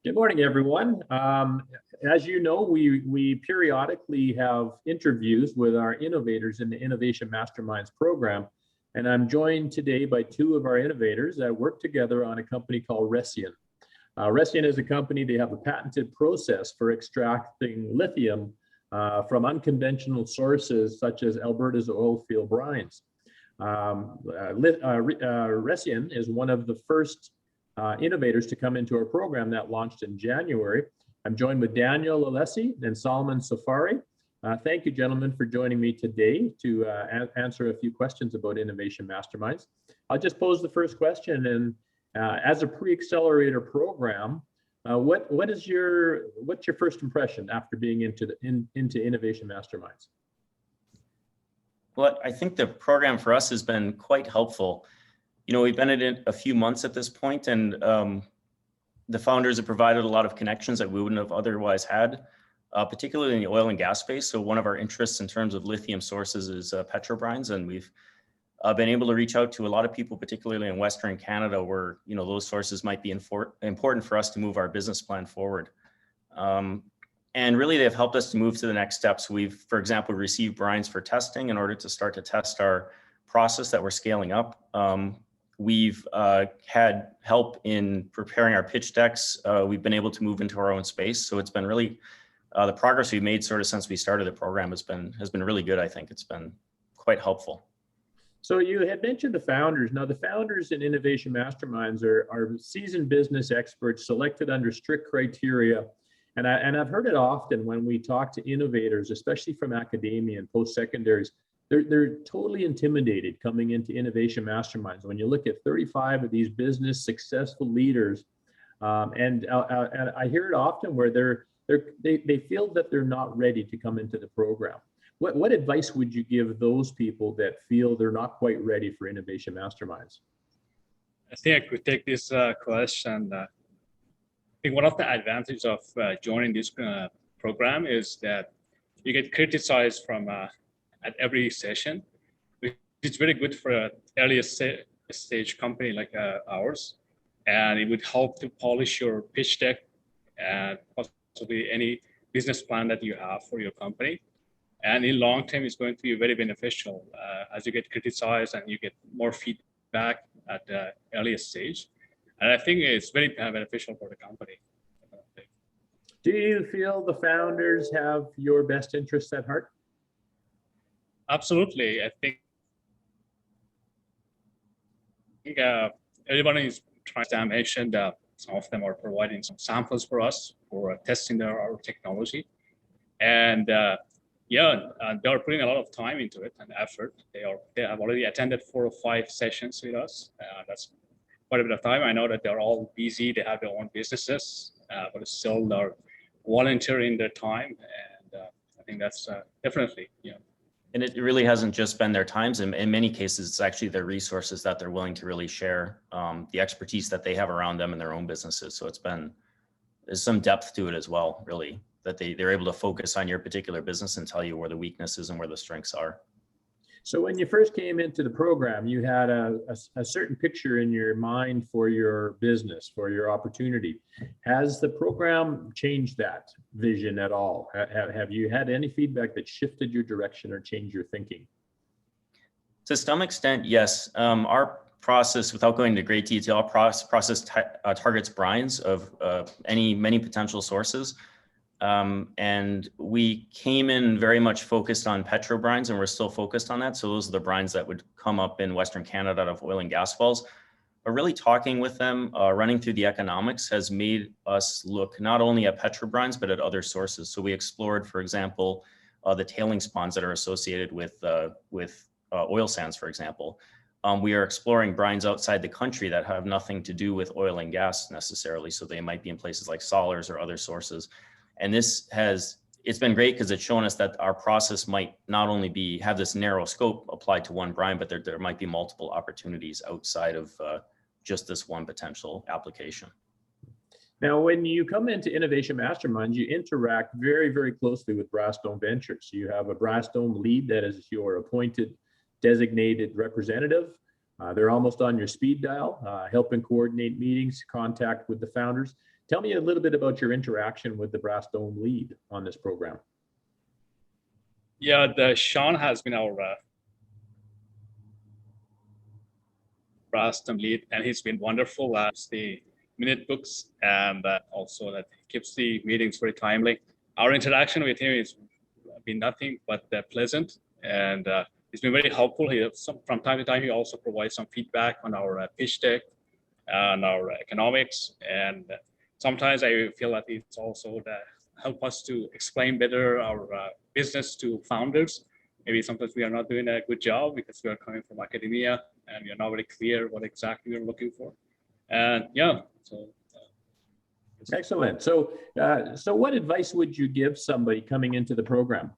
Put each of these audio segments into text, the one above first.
Good morning, everyone. As you know, we periodically have interviews with our innovators in the Innovation Masterminds program. And I'm joined today by two of our innovators that work together on a company called Recion. Recion is a company, they have a patented process for extracting lithium from unconventional sources such as Alberta's oil field brines. Recion is one of the first innovators to come into our program that launched in January. I'm joined with Daniel Alessi and Salman Safari. Thank you, gentlemen, for joining me today to answer a few questions about Innovation Masterminds. I'll just pose the first question, and as a pre-accelerator program, what's your first impression after being into Innovation Masterminds? Well, I think the program for us has been quite helpful. You know, we've been in it a few months at this point, and the founders have provided a lot of connections that we wouldn't have otherwise had, particularly in the oil and gas space. So one of our interests in terms of lithium sources is petrobrines, and we've been able to reach out to a lot of people, particularly in Western Canada, where those sources might be important for us to move our business plan forward. And really, they've helped us to move to the next steps. We've, for example, received brines for testing in order to start to test our process that we're scaling up. We've had help in preparing our pitch decks. We've been able to move into our own space. So it's been really, the progress we've made sort of since we started the program has been really good. I think it's been quite helpful. So you had mentioned the founders. Now the founders in Innovation Masterminds are seasoned business experts selected under strict criteria. And I've heard it often when we talk to innovators, especially from academia and post-secondaries, they're totally intimidated coming into Innovation Masterminds. When you look at 35 of these business successful leaders, and I hear it often where they feel that they're not ready to come into the program. What advice would you give those people that feel they're not quite ready for Innovation Masterminds? I think I could take this question. I think one of the advantages of joining this program is that you get criticized from at every session, which is very good for an earlier stage company like ours. And it would help to polish your pitch deck and possibly any business plan that you have for your company. And in long term, it's going to be very beneficial as you get criticized and you get more feedback at the earliest stage. And I think it's very beneficial for the company. Do you feel the founders have your best interests at heart? Absolutely. I think everyone is trying to mention that some of them are providing some samples for us for testing our technology. And they are putting a lot of time into it and effort. They have already attended 4 or 5 sessions with us. That's quite a bit of time. I know that they're all busy. They have their own businesses, but still they're volunteering their time. And I think that's definitely, And it really hasn't just been their times. In many cases, it's actually their resources that they're willing to really share, the expertise that they have around them in their own businesses. So there's some depth to it as well, really, that they're able to focus on your particular business and tell you where the weaknesses and where the strengths are. So when you first came into the program, you had a certain picture in your mind for your business, for your opportunity. Has the program changed that vision at all? Have you had any feedback that shifted your direction or changed your thinking? To some extent, yes. Our process, without going into great detail, our process targets brines of many potential sources. And we came in very much focused on petrobrines, and we're still focused on that. So those are the brines that would come up in Western Canada out of oil and gas wells. But really talking with them, running through the economics has made us look not only at petrobrines, but at other sources. So we explored, for example, the tailings ponds that are associated with oil sands, for example. We are exploring brines outside the country that have nothing to do with oil and gas necessarily. So they might be in places like Salers or other sources. And it's been great because it's shown us that our process might not only have this narrow scope applied to one brine, but there might be multiple opportunities outside of just this one potential application. Now, when you come into Innovation Masterminds, you interact very, very closely with Brasstone Ventures. You have a Brasstone lead that is your appointed designated representative. They're almost on your speed dial, helping coordinate meetings, contact with the founders. Tell me a little bit about your interaction with the Brass Dome lead on this program. Yeah, the Sean has been our Brass Dome lead, and he's been wonderful as the minute books, and also that keeps the meetings very timely. Our interaction with him has been nothing but pleasant, and he's been very helpful. From time to time, he also provides some feedback on our pitch deck and our economics, and sometimes I feel that it's also help us to explain better our business to founders. Maybe sometimes we are not doing a good job because we are coming from academia and we are not very clear what exactly we're looking for. And yeah, so. Excellent. So, so what advice would you give somebody coming into the program?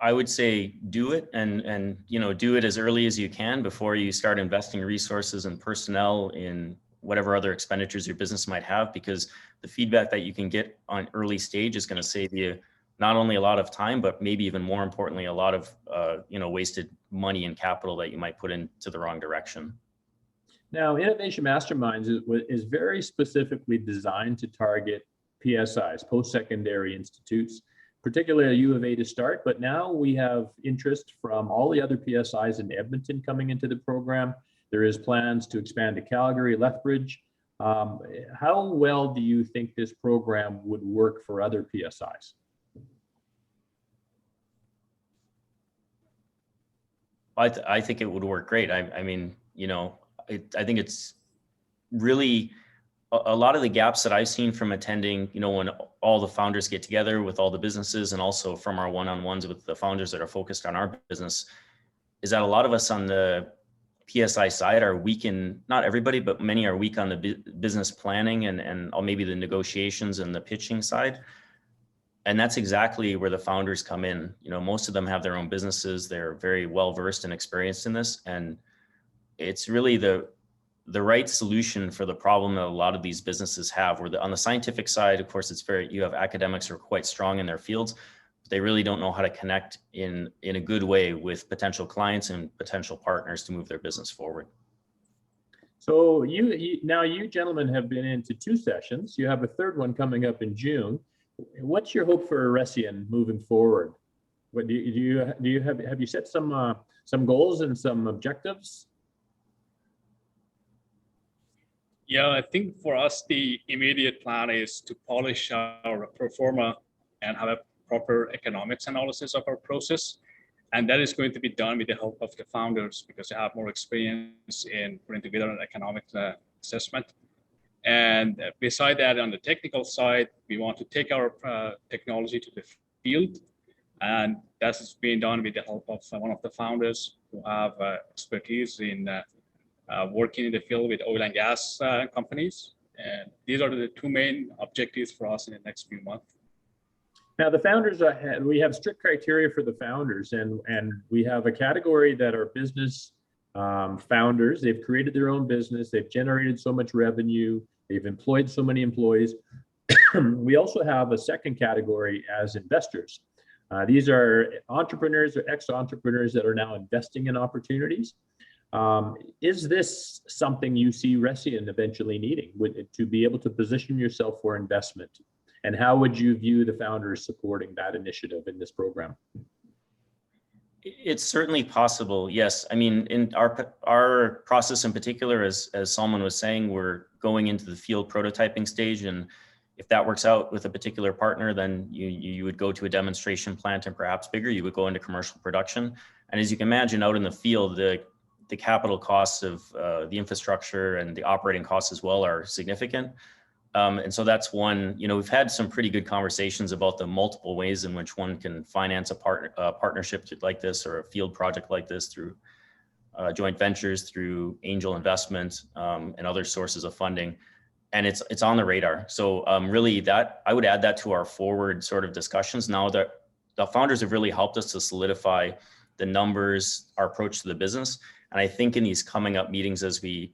I would say do it, and do it as early as you can before you start investing resources and personnel in whatever other expenditures your business might have, because the feedback that you can get on early stage is going to save you not only a lot of time, but maybe even more importantly, a lot of wasted money and capital that you might put into the wrong direction. Now, Innovation Masterminds is very specifically designed to target PSIs, post-secondary institutes, particularly U of A to start, but now we have interest from all the other PSIs in Edmonton coming into the program. There is plans to expand to Calgary, Lethbridge. How well do you think this program would work for other PSIs? I think it would work great. I mean, I think it's really a lot of the gaps that I've seen from attending, when all the founders get together with all the businesses, and also from our one-on-ones with the founders that are focused on our business, is that a lot of us on the PSI side are weak in, not everybody, but many are weak on the business planning and maybe the negotiations and the pitching side. And that's exactly where the founders come in. Most of them have their own businesses. They're very well versed and experienced in this. And it's really the right solution for the problem that a lot of these businesses have, where on the scientific side, of course, you have academics who are quite strong in their fields, but they really don't know how to connect in a good way with potential clients and potential partners to move their business forward. So now you gentlemen have been into 2 sessions. You have a third one coming up in June. What's your hope for Recion moving forward? What have you set some goals and some objectives? Yeah, I think for us, the immediate plan is to polish our pro forma and have a proper economics analysis of our process. And that is going to be done with the help of the founders, because they have more experience in putting together an economic assessment. And beside that, on the technical side, we want to take our technology to the field. And that's being done with the help of one of the founders who have expertise in working in the field with oil and gas companies. And these are the 2 main objectives for us in the next few months. Now, the founders, we have strict criteria for the founders, and we have a category that are business founders. They've created their own business. They've generated so much revenue. They've employed so many employees. We also have a second category as investors. These are entrepreneurs or ex-entrepreneurs that are now investing in opportunities. Is this something you see Recion eventually needing to be able to position yourself for investment? And how would you view the founders supporting that initiative in this program? It's certainly possible, yes. I mean, in our process in particular, as Salman was saying, we're going into the field prototyping stage, and if that works out with a particular partner, then you would go to a demonstration plant, and perhaps bigger, you would go into commercial production. And as you can imagine, out in the field, the capital costs of the infrastructure and the operating costs as well are significant. And so that's one, we've had some pretty good conversations about the multiple ways in which one can finance a partnership like this, or a field project like this, through joint ventures, through angel investment, and other sources of funding. And it's on the radar. So really I would add that to our forward sort of discussions. Now that the founders have really helped us to solidify the numbers, our approach to the business. And I think in these coming up meetings, as we,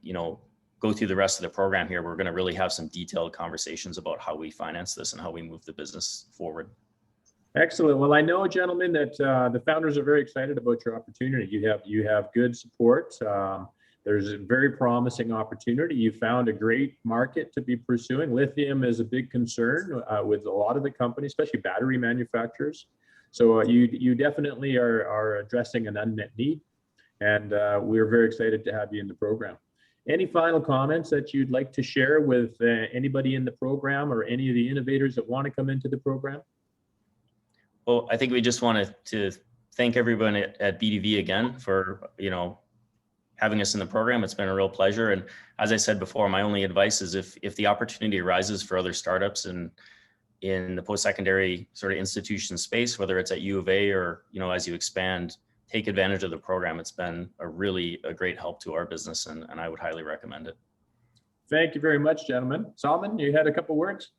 go through the rest of the program here, we're going to really have some detailed conversations about how we finance this and how we move the business forward. Excellent. Well, I know, gentlemen, that the founders are very excited about your opportunity. You have good support. There's a very promising opportunity. You found a great market to be pursuing. Lithium is a big concern with a lot of the companies, especially battery manufacturers. So you definitely are addressing an unmet need, and we're very excited to have you in the program. Any final comments that you'd like to share with anybody in the program or any of the innovators that want to come into the program? Well, I think we just wanted to thank everyone at BDV again for, having us in the program. It's been a real pleasure. And as I said before, my only advice is if the opportunity arises for other startups in the post-secondary sort of institution space, whether it's at U of A or, as you expand, take advantage of the program. It's been a great help to our business, and I would highly recommend it. Thank you very much, gentlemen. Salman, you had a couple words?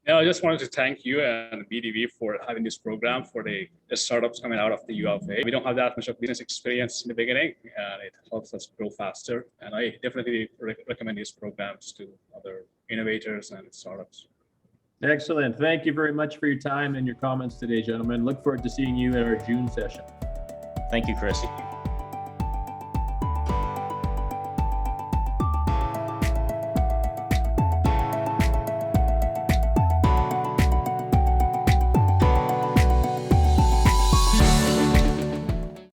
Yeah, I just wanted to thank you and BDV for having this program for the startups coming out of the U of A. We don't have that much of business experience in the beginning, and it helps us grow faster. And I definitely recommend these programs to other innovators and startups. Excellent. Thank you very much for your time and your comments today, gentlemen. Look forward to seeing you at our June session. Thank you, Chris. Thank you.